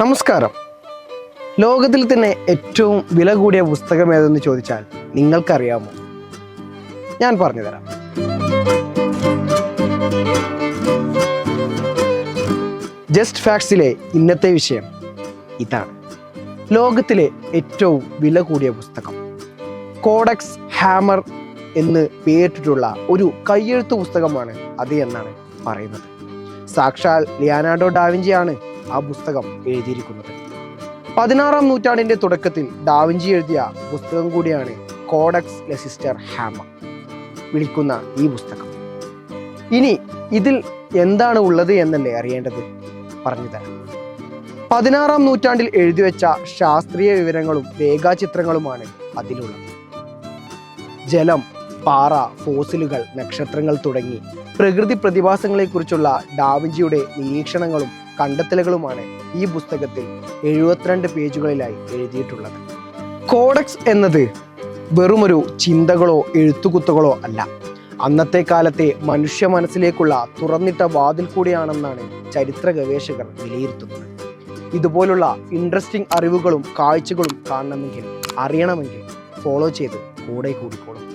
നമസ്കാരം. ലോകത്തിൽ തന്നെ ഏറ്റവും വില കൂടിയ പുസ്തകം ഏതെന്ന് ചോദിച്ചാൽ നിങ്ങൾക്കറിയാമോ? ഞാൻ പറഞ്ഞുതരാം. ജസ്റ്റ് ഫാക്ട്സിലെ ഇന്നത്തെ വിഷയം ഇതാണ്: ലോകത്തിലെ ഏറ്റവും വില കൂടിയ പുസ്തകം. കോഡെക്സ് ഹാമർ എന്ന് പേരിട്ടിട്ടുള്ള ഒരു കയ്യെഴുത്ത് പുസ്തകമാണ് അത് എന്നാണ് പറയുന്നത്. സാക്ഷാൽ ലിയനാർഡോ ഡാവിഞ്ചിയാണ് ആ പുസ്തകം എഴുതിയിരിക്കുന്നത്. 16-ാം നൂറ്റാണ്ടിന്റെ തുടക്കത്തിൽ ഡാവിഞ്ചി എഴുതിയ പുസ്തകം കൂടിയാണ് കോഡെക്സ് ലെസിസ്റ്റർ ഹാമർ വിളിക്കുന്ന ഈ പുസ്തകം. ഇനി ഇതിൽ എന്താണ് ഉള്ളത് എന്നല്ലേ അറിയേണ്ടത്? പറഞ്ഞുതരാം. 16-ാം നൂറ്റാണ്ടിൽ എഴുതിവെച്ച ശാസ്ത്രീയ വിവരങ്ങളും രേഖാചിത്രങ്ങളുമാണ് അതിലുള്ളത്. ജലം, പാറ, ഫോസിലുകൾ, നക്ഷത്രങ്ങൾ തുടങ്ങി പ്രകൃതി പ്രതിഭാസങ്ങളെക്കുറിച്ചുള്ള ഡാവിഞ്ചിയുടെ നിരീക്ഷണങ്ങളും കണ്ടെത്തലുകളുമാണ് ഈ പുസ്തകത്തിൽ 72 പേജുകളിലായി എഴുതിയിട്ടുള്ളത്. കോഡെക്സ് എന്നത് വെറുമൊരു ചിന്തകളോ എഴുത്തുകുത്തുകളോ അല്ല, അന്നത്തെ കാലത്തെ മനുഷ്യ മനസ്സിലേക്കുള്ള തുറന്നിട്ട വാതിൽ കൂടിയാണെന്നാണ് ചരിത്ര ഗവേഷകർ വിലയിരുത്തുന്നത്. ഇതുപോലുള്ള ഇൻട്രസ്റ്റിംഗ് അറിവുകളും കാഴ്ചകളും കാണണമെങ്കിൽ, അറിയണമെങ്കിൽ ഫോളോ ചെയ്ത് കൂടെ കൂടിക്കോളും.